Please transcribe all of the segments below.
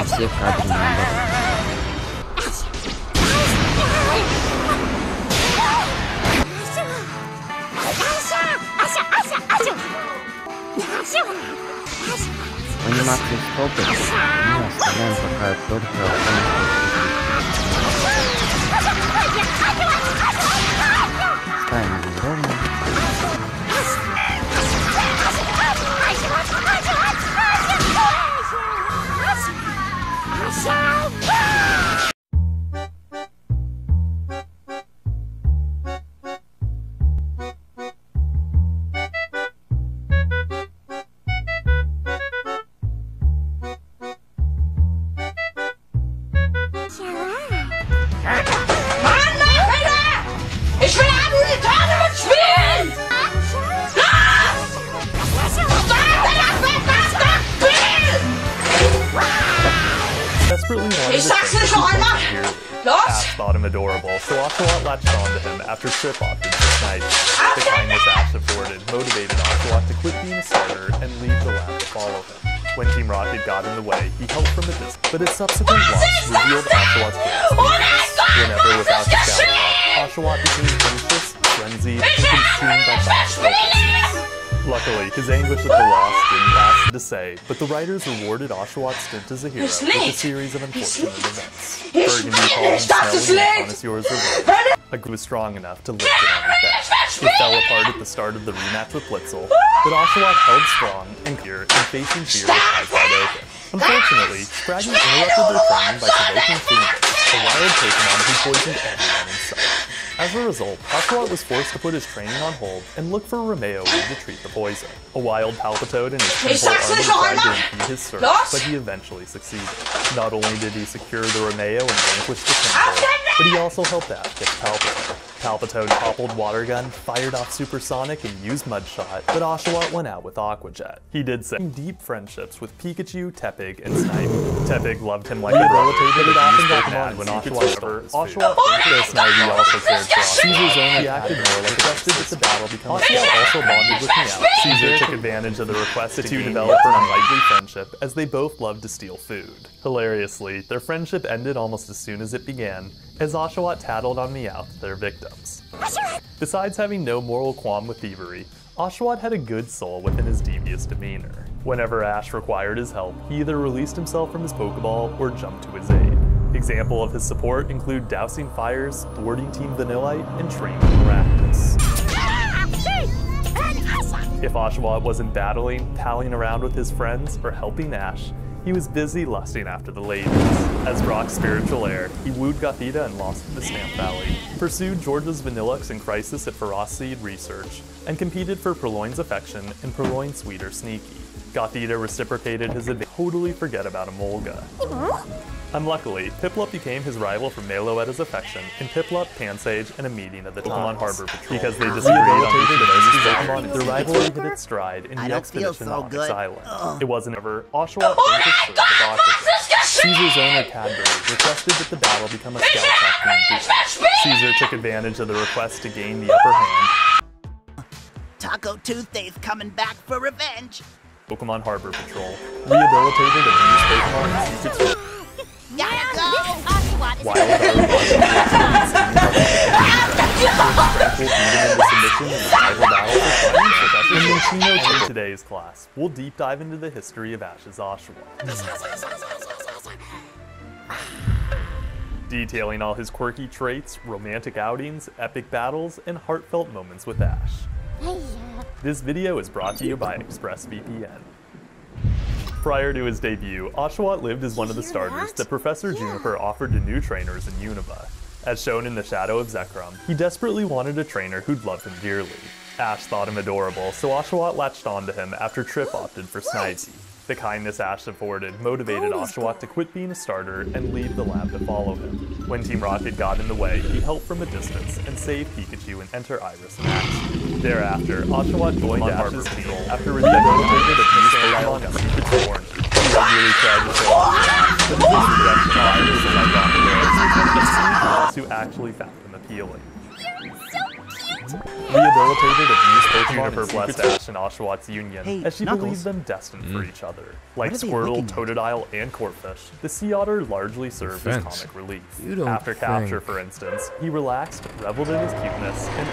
все кадры наоборот. Анимация стопы мы оставляем пока только ставим его ровно. Ash thought him adorable, so Oshawott latched onto him after Trip opted for Snipe. The kindness Ash afforded motivated Oshawott to quit being a starter and leave the lab to follow him. When Team Rocket got in the way, he helped from a distance, but his subsequent loss revealed Oshawott's greatest weakness. Whenever without the scout pod, Oshawott became anxious, frenzied, and consumed by thoughts. Luckily, his anguish at the loss didn't last to say, but the writers rewarded Oshawott's stint as a hero with a series of unfortunate events. Burgundy called him smelly and connoisseurs of rage. A group was strong enough to lift it on his back. It fell apart at the start of the rematch with Blitzel, but Oshawott held strong and clear, and facing fear with eyes wide open. Unfortunately, Scraggy interrupted their training by provoking Phoenix, a wild Pokemon who poisoned everyone in sight. As a result, Oshawott was forced to put his training on hold and look for Romeo to treat the poison. A wild Palpitoad and his temple army tried to impede his search, but he eventually succeeded. Not only did he secure the Romeo and vanquish the temple, but he also helped Ash get Palpitoad. Palpitoad toppled Water Gun, fired off Super Sonic, and used Mud Shot, but Oshawott went out with Aqua Jet. He did so deep friendships with Pikachu, Tepig, and Snipe. Tepig loved him like a brother, but it often got mad when Oshawott stole his food. Though Snivy also cared for Oshawott, Caesar's only acted more like trusted that the battle become Oshawott also bonded with Meowth. Caesar took advantage of the request to develop an unlikely friendship, as they both loved to steal food. Hilariously, their friendship ended almost as soon as it began, as Oshawott tattled on Meowth, their victims. Besides having no moral qualm with thievery, Oshawott had a good soul within his devious demeanor. Whenever Ash required his help, he either released himself from his Pokeball or jumped to his aid. Examples of his support include dousing fires, thwarting Team Vanillite, and training Rakdos. If Oshawott wasn't battling, palling around with his friends, or helping Ash, he was busy lusting after the ladies. As Brock's spiritual heir, he wooed Gothita and lost in the Stamp Valley, pursued Georgia's Vanillux in Crisis at Ferocity Research, and competed for Purloin's affection and Purloin's Sweeter Sneaky. Gothita reciprocated his advantage, totally forget about Emolga. Unluckily, Piplup became his rival for Meloetta's affection in Piplup, Pansage, and a meeting of the Pokemon Harbor Patrol. Because they disagreed on who should Pokemon, their rivalry hit its stride in the expedition on Onyx Island. It wasn't ever Oshawott finished his search with Aqua. Caesar's owner Cadbury requested that the battle become a scout team. Caesar took advantage of the request to gain the upper hand. Taco Tuesday's coming back for revenge. Pokemon Harbor Patrol rehabilitated and used Pokemon in secret. Gotta go! In today's class, we'll deep dive into the history of Ash's Oshawott, detailing all his quirky traits, romantic outings, epic battles, and heartfelt moments with Ash. This video is brought to you by ExpressVPN. Prior to his debut, Oshawott lived as one of the starters that Professor Juniper offered to new trainers in Unova. As shown in the shadow of Zekrom, he desperately wanted a trainer who'd love him dearly. Ash thought him adorable, so Oshawott latched onto him after Trip opted for Snivy. The kindness Ash afforded motivated Oshawott to quit being a starter and leave the lab to follow him. When Team Rocket got in the way, he helped from a distance and saved Pikachu and enter Iris and Ash. Thereafter, Oshawott joined Ash's team after rehabilitated a few Pokemon and secrets born. He regularly tried to show off, but his introduction to Iris and Ironicus who actually found him appealing. Rehabilitated abused Pokemon blessed Ash and Oshawott union, Hey, as she Knuckles. believed them destined for each other. Like are they Squirtle, looking at? Totodile, and Corphish, the Sea Otter largely served as Defense. comic relief. You don't After capture, think- for instance, he relaxed, reveled in his cuteness, and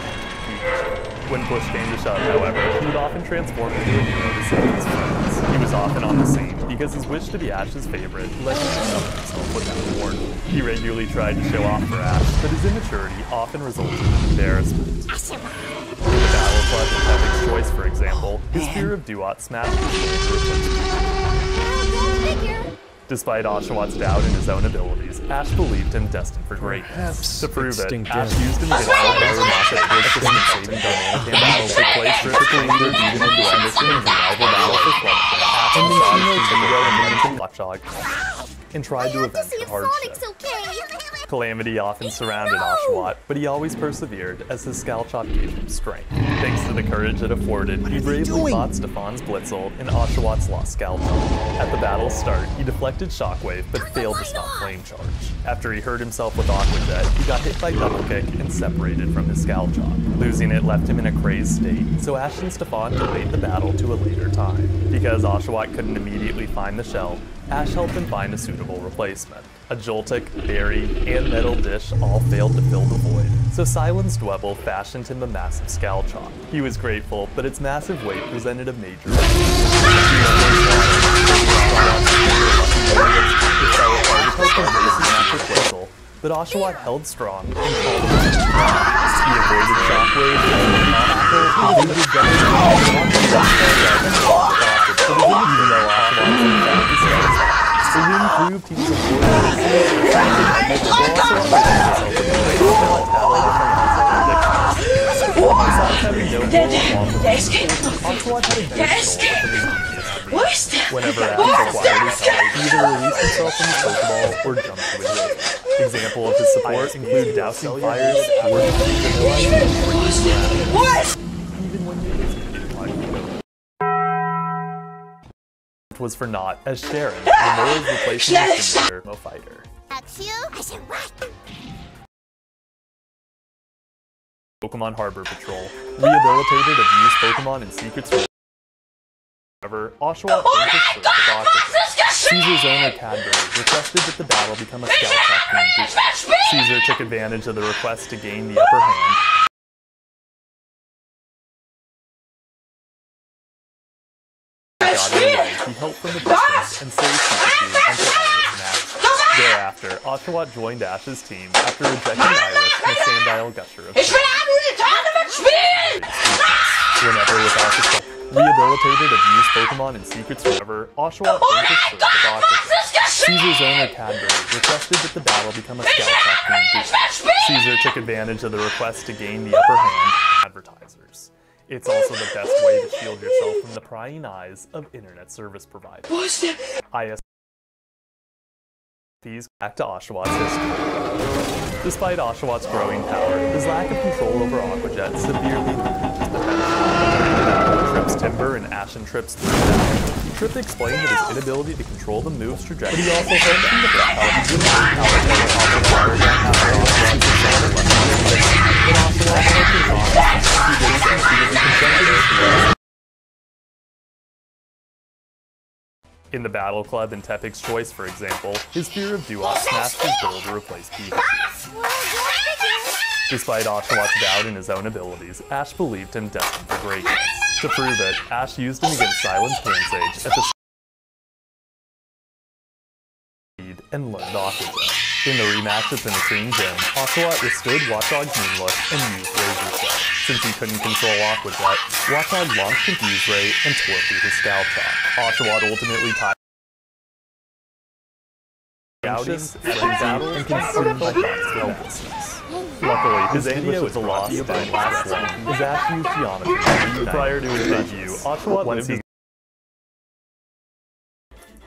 peaked. When push came to shove, however, he would often transform into a hero to save his friends. He was often on the scene because his wish to be Ash's favorite led him to stuff himself without warning. He regularly tried to show off for Ash, but his immaturity often resulted in embarrassment. In the Battle Club and Epic's Choice, for example, his fear of Duat smashed his way to replace Pikachu. Despite Oshawott's doubt in his own abilities, Ash believed him destined for greatness. To prove it, extinct Ash death. used him against Alvaro Massa towards the saving Dynamic battle took place typically either beat him into submission in the rival battle for Fluttership, Ash massaged Hero and Minikin Watchog, and tried to avenge her hardship. Calamity often surrounded Oshawott, but he always persevered as his Scalchop gave him strength. Thanks to the courage it afforded, he bravely fought Stefan's Blitzel and Oshawott's lost Scalchop. At the battle's start, he deflected Shockwave but failed to stop Flame Charge. After he hurt himself with Aqua Jet, he got hit by Double Kick and separated from his Scalchop. Losing it left him in a crazed state, so Ash and Stefan delayed the battle to a later time. Because Oshawott couldn't immediately find the shell, Ash helped him find a suitable replacement. A Joltik, Berry, and Metal Dish all failed to fill the void, so Silence Dwebble fashioned him a massive Scalchop. He was grateful, but its massive weight presented a major but Oshawott held strong and called him he avoided Shockwave and Tackle, evaded the win proved he was Whenever Ash acquired his power, he either released himself from his Pokeball or jumped to his way. Example of his support include dousing fires, working even when you was for naught, as Sharon, Ramora's replacement simulator fighter. Pokemon Harbor Patrol rehabilitated abused Pokemon in Secret Service. However, Oshawott went his search with Aqua. Caesar's owner Cadbury requested that the battle become a Scalchop team. Caesar took advantage of the request to gain the upper hand. He helped from the distance and saved Pikachu until Iris and Ash. Thereafter, Oshawott joined Ash's team after rejecting Iris in a Sandile Gusher of Whenever without his rehabilitated abused Pokemon in Secret Server, Oshawott went his search with Aqua. Caesar's owner Cadbury requested that the battle become a Scalchop team. Caesar took advantage of the request to gain the upper hand. Advertisers. It's also the best way to shield yourself from the prying eyes of internet service providers. ISPs back to Oshawott's history. Despite Oshawott's growing power, his lack of control over Aqua Jet severely limited his potential. Tripp's Timber and Ashen Tripp's through battle. Tripp explained that his inability to control the move's trajectory, but he also hoped from the fact how he wouldn't be powered by the Aqua Fire Gun after Oshawott's Sonic left him. But Oshawott helped his honest. He did so because he confronted his fears. In the Battle Club and Tepig's Choice, for example, his fear of Duat smashed his goal to replace Pikachu. Despite Oshawott's doubt in his own abilities, Ash believed him destined for greatness. To prove it, Ash used him against Silence Pansage at the speed and learned Aqua Jet. In the rematch at the Nacreen Gym, Oshawott withstood Watchog's Moonlook and used Razor Shell. Since he couldn't control Aqua Jet, Watchog launched Confuse Ray and tore through his Scalchop. Oshawott ultimately tied outings, battle, and consumed by Fox's helplessness. Luckily, his video is a loss to the last one. His Ash used Geometry. Prior to his debut, Oshawott lived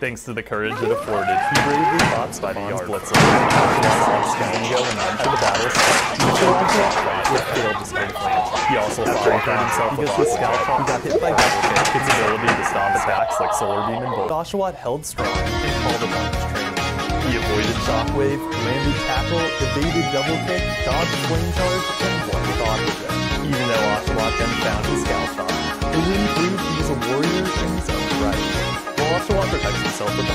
thanks to the courage it afforded, he bravely fought Stefan's Blitzel. Oshawott launched Scango and went to the battle site. He chose Oshawott flat, which failed to spring Flame. He also fought and hurt himself because his Scalchop got hit by Double Kick. Its ability to stop attacks like Solar Beam and Bolt. Oshawott held strong and called upon his training. He avoided Shockwave, landed Tackle, evaded Double Kick, dodged Flame Charge, and won with Aqua Jet. Even though Ocelot then found his scout shop, the wind proved he was a warrior in his own right. While Ocelot protects himself with